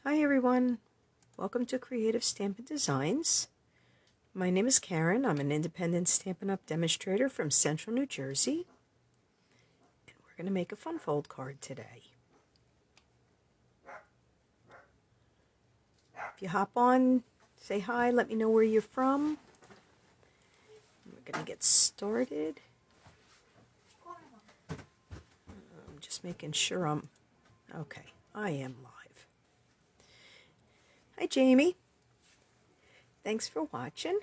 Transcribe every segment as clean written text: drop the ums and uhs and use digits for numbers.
Hi everyone, welcome to Creative Stampin' Designs. My name is Karen. I'm an independent Stampin' Up! Demonstrator from Central New Jersey. And we're going to make a fun fold card today. If you hop on, say hi, let me know where you're from. We're going to get started. I'm just making sure okay, I am live. Hi Jamie. Thanks for watching.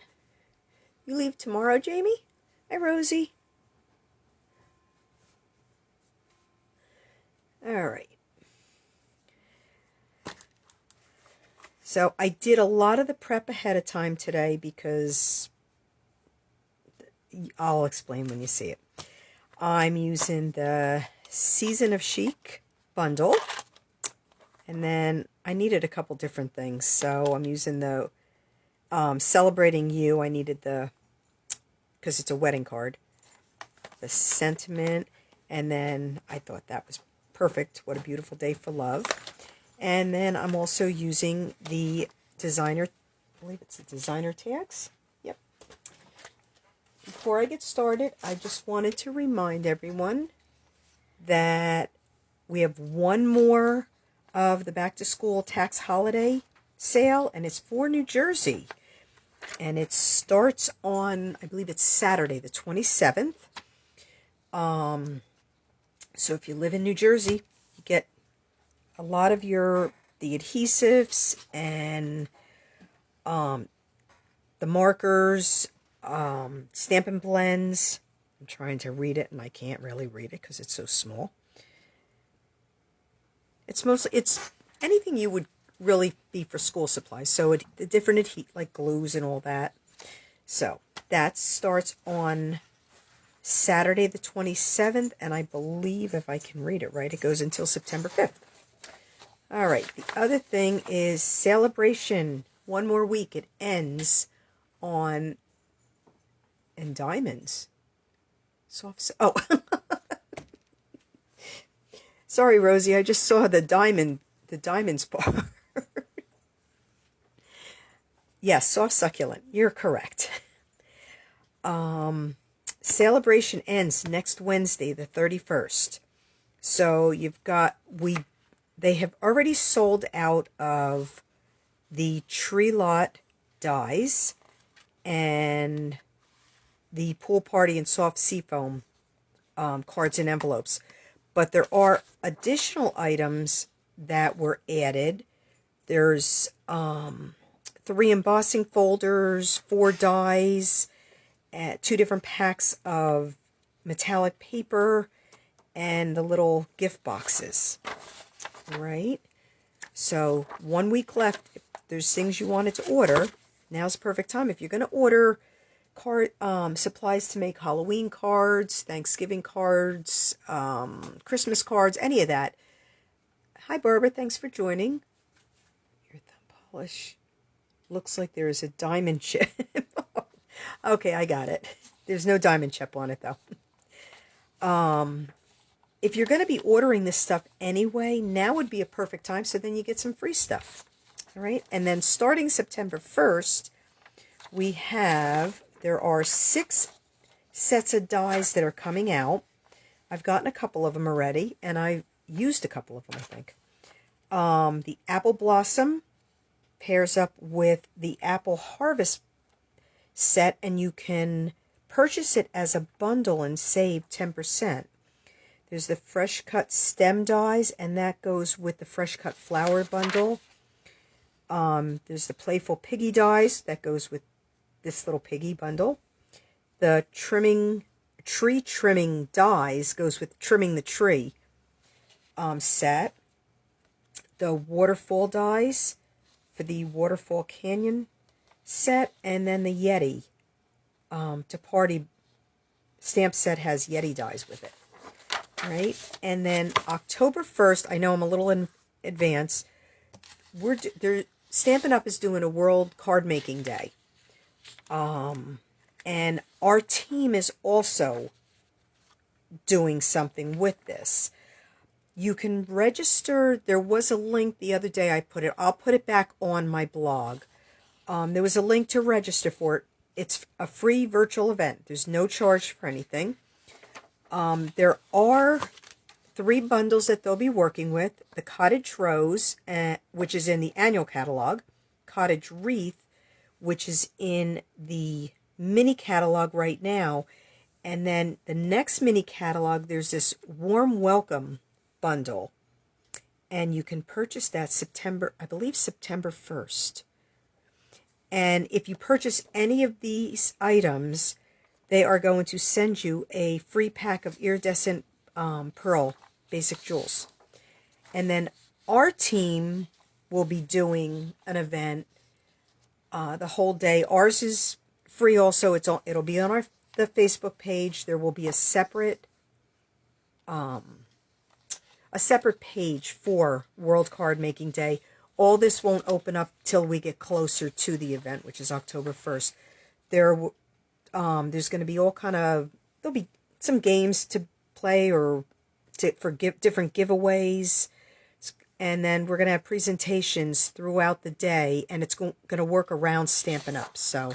You leave tomorrow, Jamie? Hi, Rosie. All right. So I did a lot of the prep ahead of time today because I'll explain when you see it. I'm using the Season of Chic bundle. And then I needed a couple different things. So I'm using the Celebrating You. I needed because it's a wedding card, the Sentiment. And then I thought that was perfect. What a beautiful day for love. And then I'm also using the designer, I believe it's the designer tags. Yep. Before I get started, I just wanted to remind everyone that we have one more of the back to school tax holiday sale, and it's for New Jersey. And it starts on, I believe it's Saturday, the 27th. So if you live in New Jersey, you get a lot of the adhesives and the markers, Stampin' blends. I'm trying to read it and I can't really read it because it's so small. It's anything you would really be for school supplies. So the different like glues and all that. So that starts on Saturday the 27th, and I believe, if I can read it right, it goes until September 5th. All right, the other thing is Celebration. One more week. It ends on in diamonds. Oh, sorry, Rosie. I just saw the diamonds part. Yes, soft succulent. You're correct. Celebration ends next Wednesday, the 31st. So you've got they have already sold out of the Tree Lot dies and the Pool Party and Soft Seafoam cards and envelopes. But there are additional items that were added. There's 3 embossing folders, 4 dies, 2 different packs of metallic paper, and the little gift boxes. Right? So 1 week left. If there's things you wanted to order, now's the perfect time. If you're going to order supplies to make Halloween cards, Thanksgiving cards, Christmas cards, any of that. Hi, Barbara. Thanks for joining. Your thumb polish. Looks like there is a diamond chip. Okay, I got it. There's no diamond chip on it, though. If you're going to be ordering this stuff anyway, now would be a perfect time, so then you get some free stuff. All right, and then starting September 1st, there are 6 sets of dies that are coming out. I've gotten a couple of them already, and I've used a couple of them, I think. The Apple Blossom pairs up with the Apple Harvest set, and you can purchase it as a bundle and save 10%. There's the Fresh Cut Stem dies, and that goes with the Fresh Cut Flower bundle. There's the Playful Piggy dies, that goes with this little piggy bundle. The Tree Trimming dies goes with Trimming the Tree set. The Waterfall dies for the Waterfall Canyon set, and then the Yeti to Party stamp set has Yeti dies with it. Right, and then October 1st, I know I'm a little in advance, Stampin' Up! Is doing a World Card Making Day. And our team is also doing something with this. You can register. There was a link the other day I put it. I'll put it back on my blog. There was a link to register for it. It's a free virtual event. There's no charge for anything. There are 3 bundles that they'll be working with. The Cottage Rose, which is in the annual catalog. Cottage Wreath, which is in the mini catalog right now. And then the next mini catalog, there's this Warm Welcome bundle. And you can purchase that September 1st. And if you purchase any of these items, they are going to send you a free pack of iridescent pearl basic jewels. And then our team will be doing an event the whole day. Ours is free also. It'll be on the Facebook page. There will be a separate page for World Card Making Day. All this won't open up till we get closer to the event, which is October 1st. There's going to be there'll be some games to play or for different giveaways. And then we're going to have presentations throughout the day, and it's going to work around Stampin' Up. So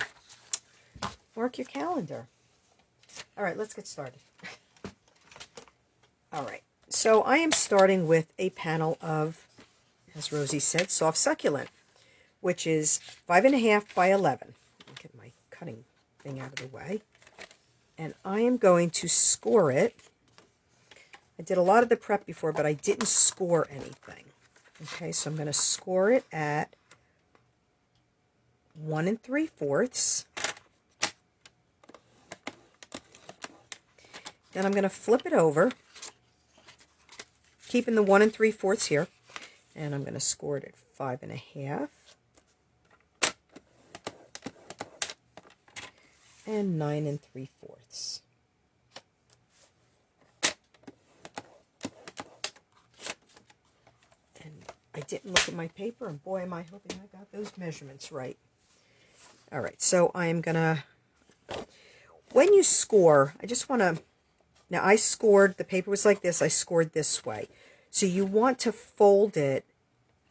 mark your calendar. All right, let's get started. All right, so I am starting with a panel of, as Rosie said, soft succulent, which is 5.5 by 11. Let me get my cutting thing out of the way. And I am going to score it. I did a lot of the prep before, but I didn't score anything. Okay, so I'm going to score it at 1 3/4. Then I'm going to flip it over, keeping the 1 3/4 here, and I'm going to score it at 5.5 and 9 3/4. I didn't look at my paper, and boy, am I hoping I got those measurements right. All right, so I am going to, when you score, I just want to, now I scored, the paper was like this, I scored this way. So you want to fold it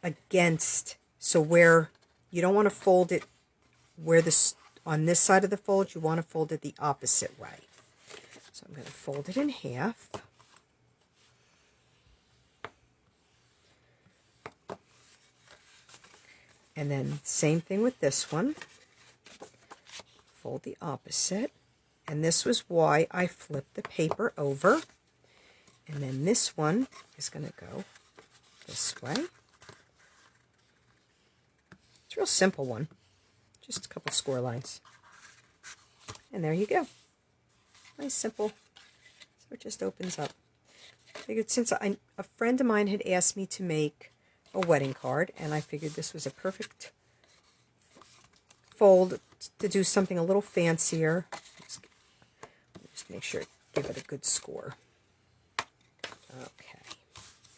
against, so where, you don't want to fold it where this, on this side of the fold, you want to fold it the opposite way. So I'm going to fold it in half. And then same thing with this one. Fold the opposite. And this was why I flipped the paper over. And then this one is going to go this way. It's a real simple one. Just a couple score lines. And there you go. Nice, simple. So it just opens up. I figured since a friend of mine had asked me to make a wedding card, and I figured this was a perfect fold to do something a little fancier. Just make sure, give it a good score. Okay,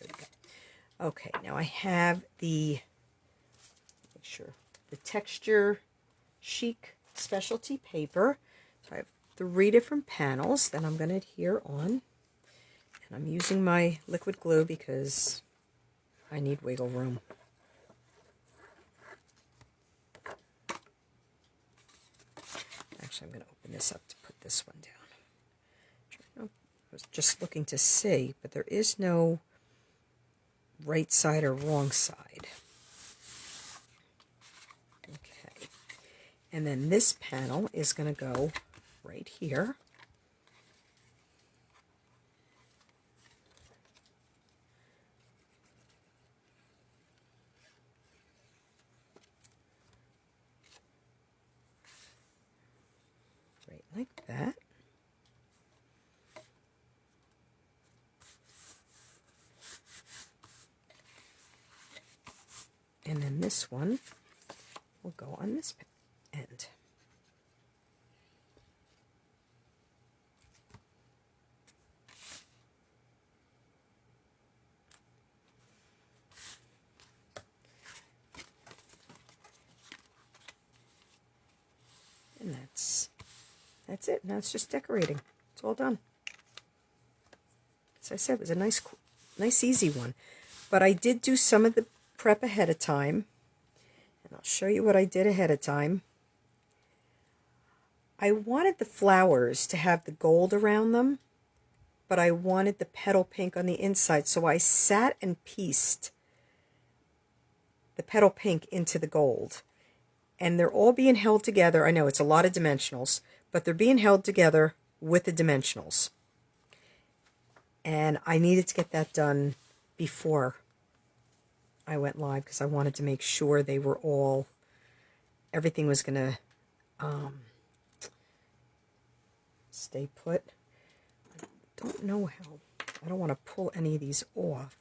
there we go. Okay, now I have the, make sure, the texture Chic specialty paper. So I have 3 different panels that I'm going to adhere on, and I'm using my liquid glue because I need wiggle room. Actually, I'm going to open this up to put this one down. I was just looking to see, but there is no right side or wrong side. Okay. And then this panel is going to go right here. Like that. And then this one will go on this end. And that's it. Now it's just decorating. It's all done. As I said, it was a nice nice easy one. But I did do some of the prep ahead of time, and I'll show you what I did ahead of time. I wanted the flowers to have the gold around them, but I wanted the petal pink on the inside, so I sat and pieced the petal pink into the gold. And they're all being held together. I know it's a lot of dimensionals, but they're being held together with the dimensionals. And I needed to get that done before I went live because I wanted to make sure they were all, everything was going to stay put. I don't know how. I don't want to pull any of these off.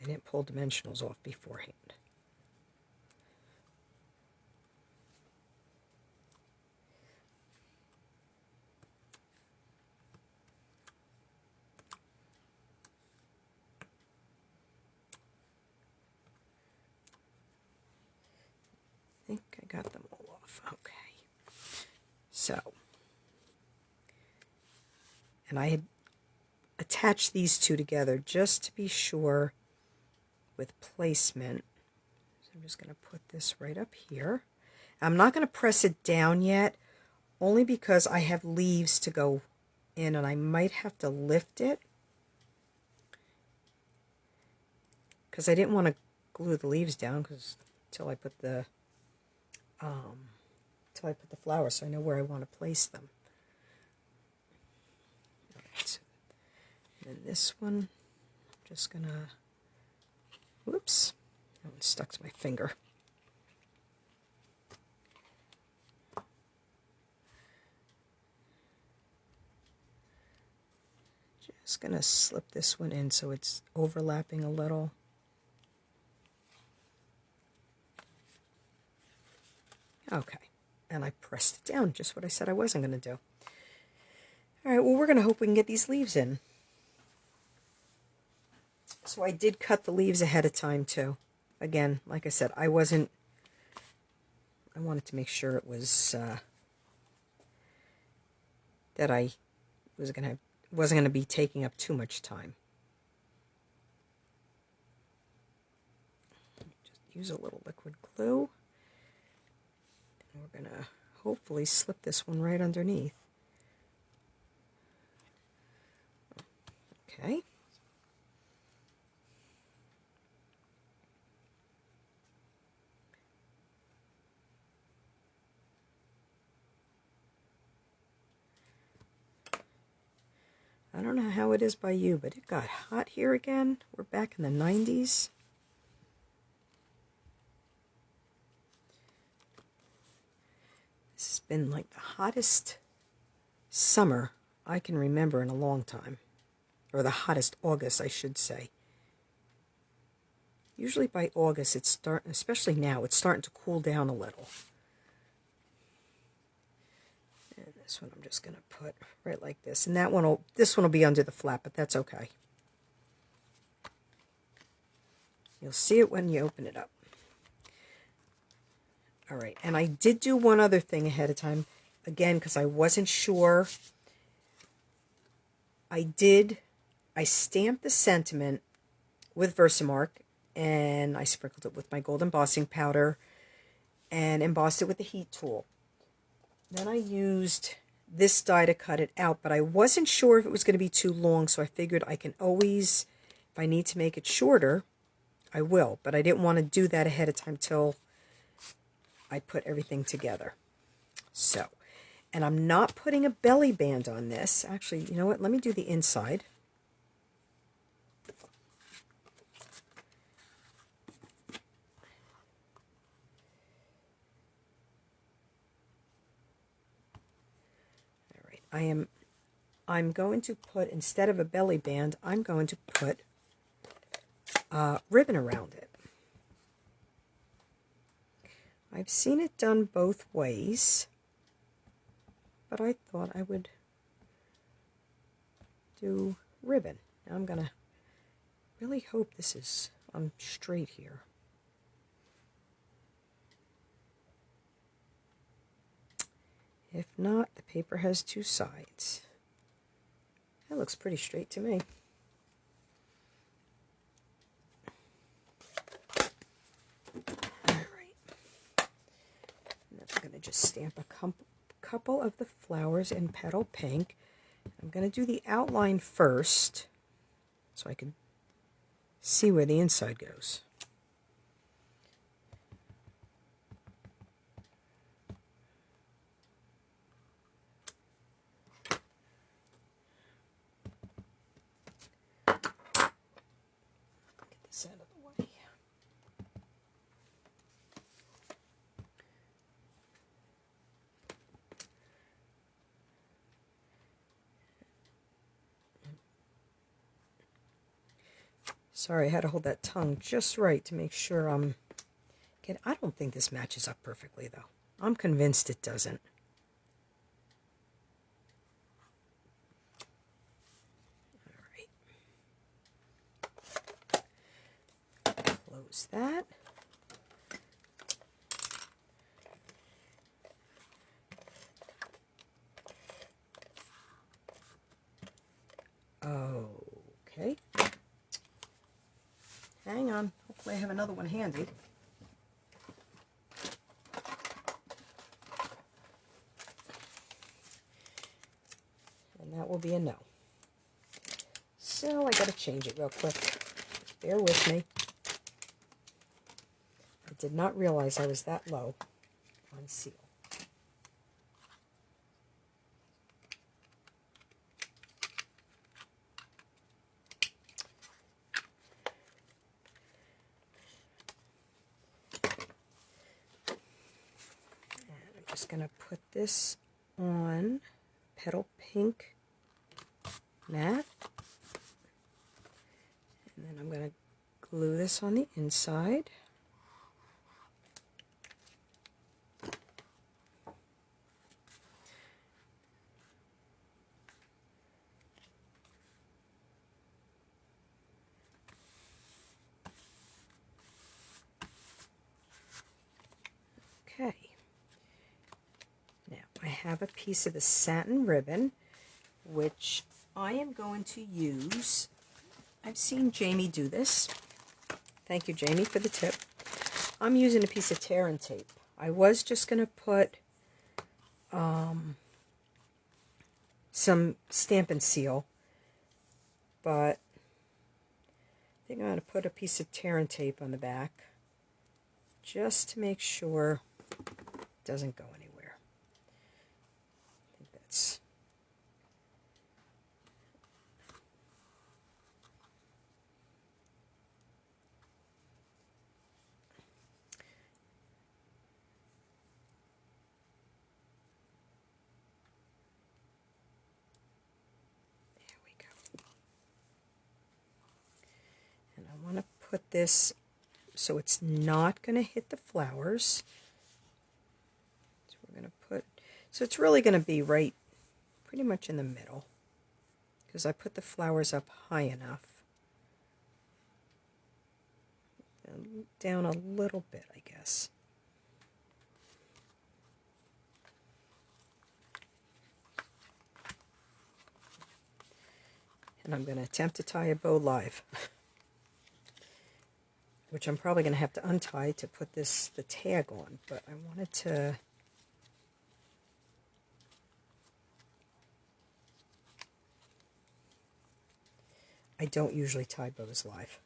I didn't pull dimensionals off beforehand. I think I got them all off. Okay. So, and I had attached these two together just to be sure with placement. So I'm just going to put this right up here. I'm not going to press it down yet, only because I have leaves to go in and I might have to lift it because I didn't want to glue the leaves down until I put the flowers, so I know where I want to place them. All right. And then this one, I'm just gonna, whoops, that one stuck to my finger. Just gonna slip this one in so it's overlapping a little. Okay, and I pressed it down, just what I said I wasn't going to do. All right, well, we're going to hope we can get these leaves in. So I did cut the leaves ahead of time, too. Again, like I said, I wanted to make sure it was, that I wasn't going to be taking up too much time. Just use a little liquid glue. We're going to hopefully slip this one right underneath. Okay. I don't know how it is by you, but it got hot here again. We're back in the 90s. This has been like the hottest summer I can remember in a long time. Or the hottest August, I should say. Usually by August, it's starting, especially now, it's starting to cool down a little. And this one I'm just going to put right like this. And this one will be under the flap, but that's okay. You'll see it when you open it up. All right, and I did do one other thing ahead of time, again, because I wasn't sure. I stamped the sentiment with Versamark, and I sprinkled it with my gold embossing powder, and embossed it with the heat tool. Then I used this die to cut it out, but I wasn't sure if it was going to be too long, so I figured I can always, if I need to make it shorter, I will, but I didn't want to do that ahead of time till I put everything together. So, and I'm not putting a belly band on this. Actually, you know what? Let me do the inside. All right, I'm going to put, instead of a belly band, I'm going to put ribbon around it. I've seen it done both ways, but I thought I would do ribbon. Now I'm going to really hope I'm straight here. If not, the paper has two sides. That looks pretty straight to me. Alright. Now I'm going to just stamp a couple of the flowers in petal pink. I'm going to do the outline first so I can see where the inside goes. Get this out of the way. Sorry, I had to hold that tongue just right to make sure I'm... I don't think this matches up perfectly, though. I'm convinced it doesn't. All right. Close that. Okay. Hang on. Hopefully I have another one handy. And that will be a no. So I got to change it real quick. Bear with me. I did not realize I was that low on seal. Just going to put this on petal pink mat, and then I'm going to glue this on the inside. Okay. I have a piece of the satin ribbon, which I am going to use. I've seen Jamie do this. Thank you, Jamie, for the tip. I'm using a piece of tear and tape. I was just going to put some Stampin' seal, but I think I'm going to put a piece of tear and tape on the back just to make sure it doesn't go anywhere. There we go. And I want to put this so it's not going to hit the flowers. So we're going to put, so it's really going to be right pretty much in the middle, because I put the flowers up high enough. Down a little bit, I guess. And I'm going to attempt to tie a bow live, which I'm probably going to have to untie to put the tag on, but I wanted to... I don't usually tie bows live.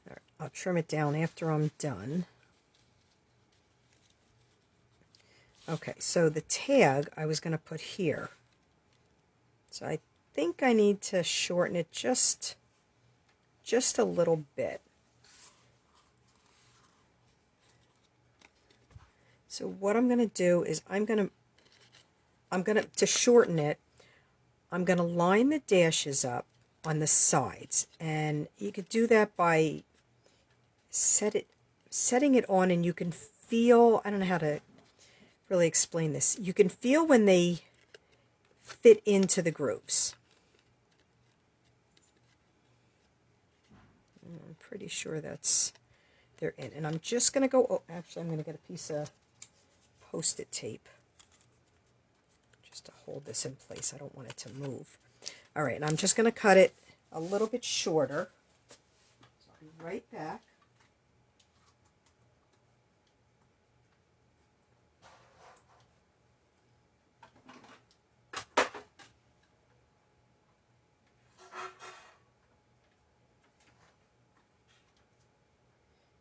All right, I'll trim it down after I'm done. Okay, so the tag I was going to put here. So I think I need to shorten it just a little bit. So what I'm going to do is to shorten it, I'm going to line the dashes up on the sides, and you could do that by setting it on, and you can feel, I don't know how to really explain this, you can feel when they fit into the grooves. I'm pretty sure they're in. And I'm just going to go, oh, actually I'm going to get a piece of Post-it tape just to hold this in place. I don't want it to move. All right, and I'm just going to cut it a little bit shorter. So I'll be right back.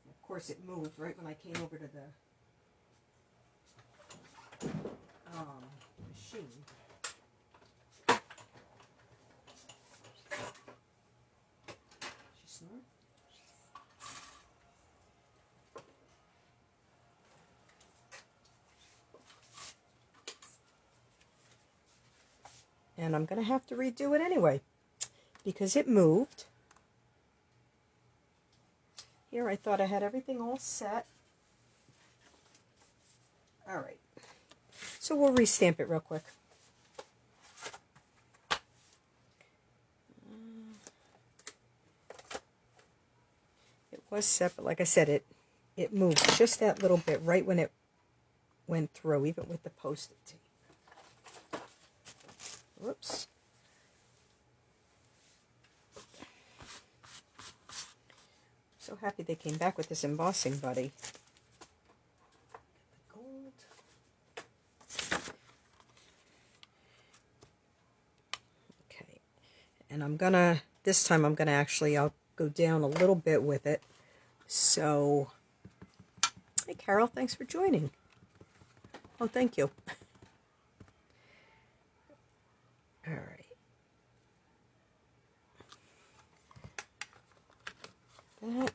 Of course, it moved right when I came over to the machine. She snoring? And I'm going to have to redo it anyway because it moved. Here, I thought I had everything all set. All right. So we'll restamp it real quick. It was set, but like I said, it moved just that little bit right when it went through, even with the Post-it tape. Whoops. So happy they came back with this embossing buddy. Gold. Okay. And I'm gonna, this time I'm gonna actually, I'll go down a little bit with it. So, hey Carol, thanks for joining. Oh, thank you. All right. That.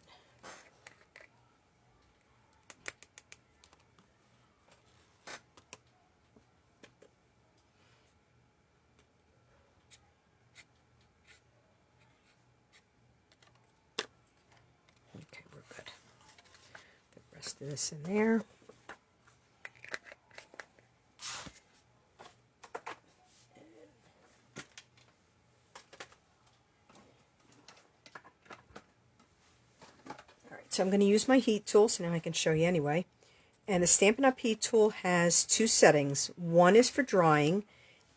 Okay, we're good. The rest of this in there. So I'm going to use my heat tool, so now I can show you anyway. And the Stampin' Up! Heat tool has two settings. One is for drying,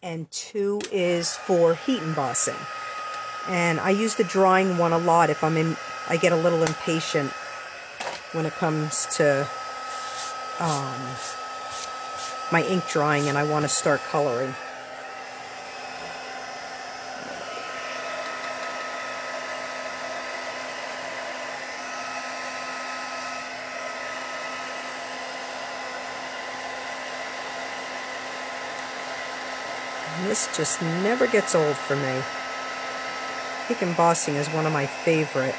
and two is for heat embossing. And I use the drying one a lot if I get a little impatient when it comes to my ink drying and I want to start coloring. This just never gets old for me. I think embossing is one of my favorite.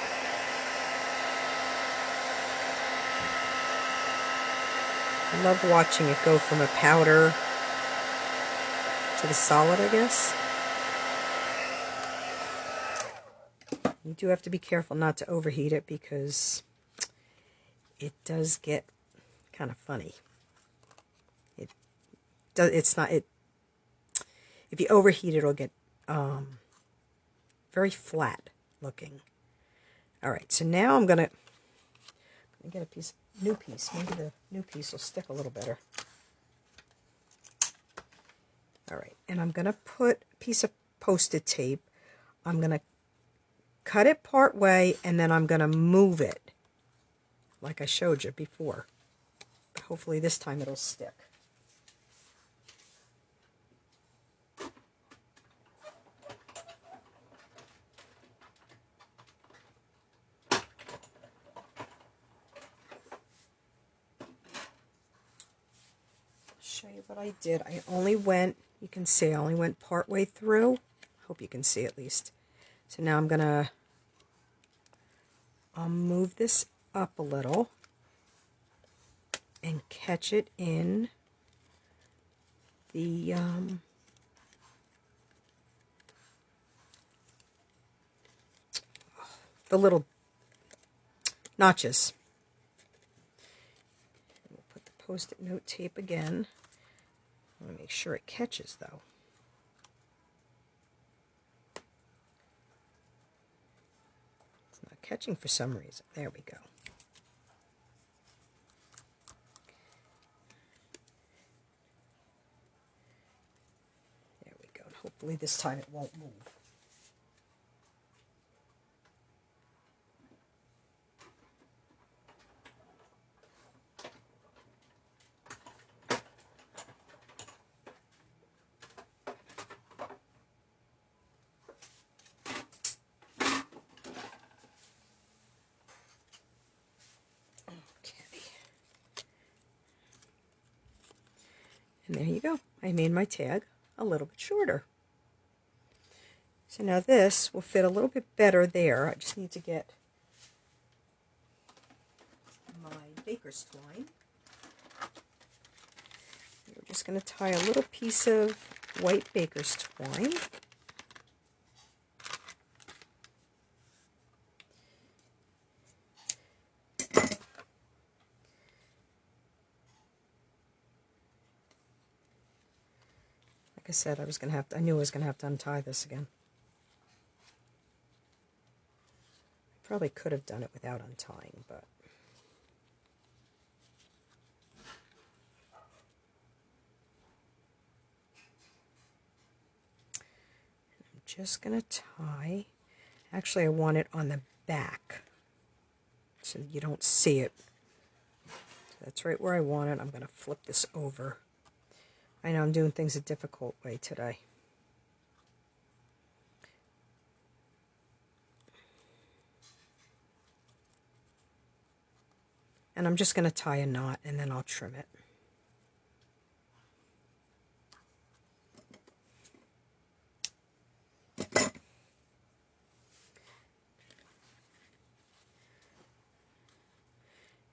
I love watching it go from a powder to the solid, I guess. You do have to be careful not to overheat it because it does get kind of funny. If you overheat it, it'll get very flat looking. All right, so now I'm gonna get a new piece. Maybe the new piece will stick a little better. All right, and I'm gonna put a piece of Post-it tape. I'm gonna cut it part way, and then I'm gonna move it, like I showed you before. But hopefully this time it'll stick. Show you what I did. I only went, you can see, I only went part way through. Hope you can see at least. So now I'll move this up a little and catch it in the little notches. We'll put the Post-it note tape again. I want to make sure it catches though. It's not catching for some reason. There we go. There we go. Hopefully this time it won't move. And there you go. I made my tag a little bit shorter. So now this will fit a little bit better there. I just need to get my baker's twine. We're just going to tie a little piece of white baker's twine. Like I said, I knew I was going to have to untie this again. I probably could have done it without untying, but I'm just going to tie. Actually, I want it on the back so you don't see it. So that's right where I want it. I'm going to flip this over. I know I'm doing things a difficult way today. And I'm just going to tie a knot and then I'll trim it.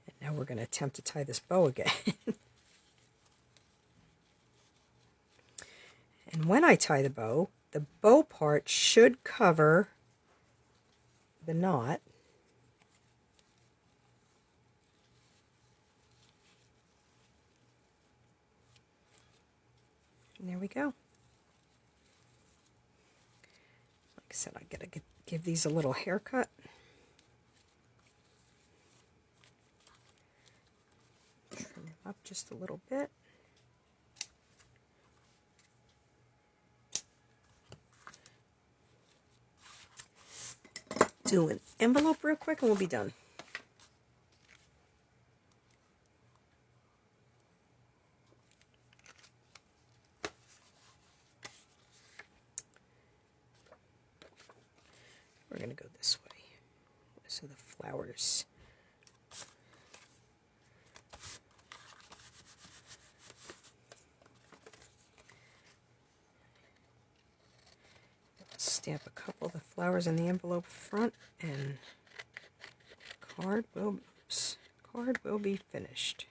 And now we're going to attempt to tie this bow again. And when I tie the bow part should cover the knot. And there we go. Like I said, I gotta give these a little haircut. Trim them up just a little bit. Do an envelope real quick and we'll be done. We're going to go this way. So the flowers. Stamp a couple of the flowers in the envelope front, and card will be finished.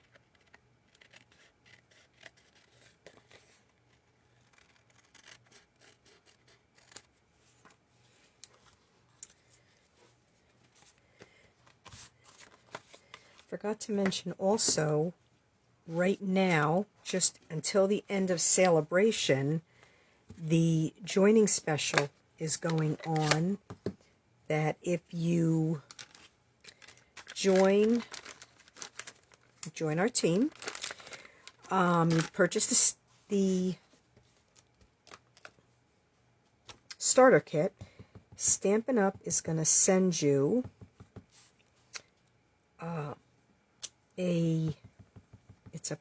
Forgot to mention also, right now, just until the end of Celebration, the joining special is going on, that if you join our team, you purchase the starter kit, Stampin' Up! Is going to send you it's a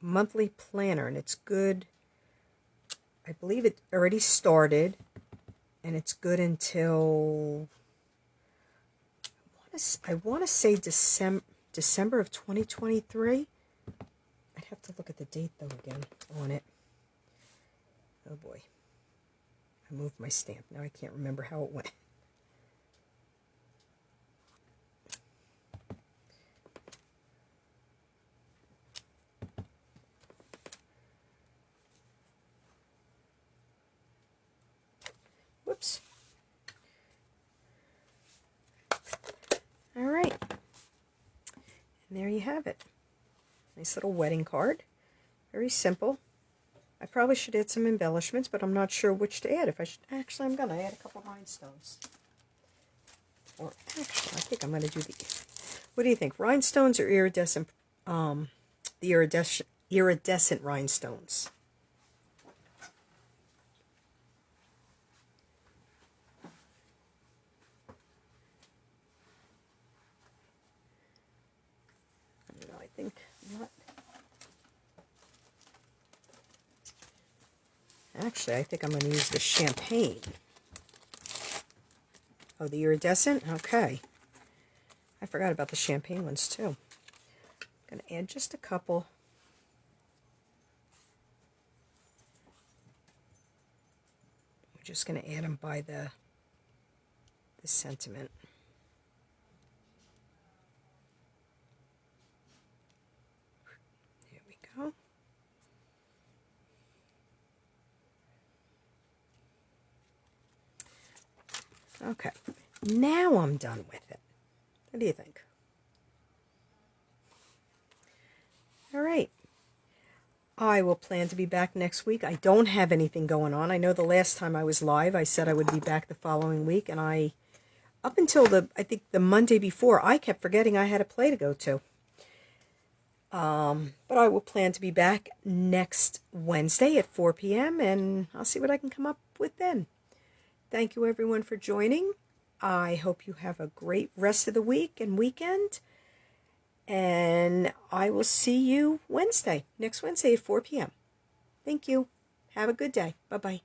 monthly planner, and it's good. I believe it already started, and it's good until I want to say December of 2023. I'd have to look at the date though again on it. Oh boy, I moved my stamp. Now I can't remember how it went. Whoops. All right. And there you have it. Nice little wedding card. Very simple. I probably should add some embellishments, but I'm not sure which to add. If I should, actually, I'm going to add a couple rhinestones Or actually, I think I'm going to do the, what do you think? Rhinestones or iridescent, the iridescent rhinestones? I don't know, I think not. Actually, I think I'm going to use the champagne. Oh, the iridescent? Okay. I forgot about the champagne ones too. I'm going to add just a couple. We're just going to add them by the sentiment. There we go. Okay, now I'm done with it. What do you think? All right. I will plan to be back next week. I don't have anything going on. I know the last time I was live, I said I would be back the following week, and up until I think the Monday before, I kept forgetting I had a play to go to. But I will plan to be back next Wednesday at 4 p.m., and I'll see what I can come up with then. Thank you, everyone, for joining. I hope you have a great rest of the week and weekend. And I will see you next Wednesday at 4 p.m. Thank you. Have a good day. Bye-bye.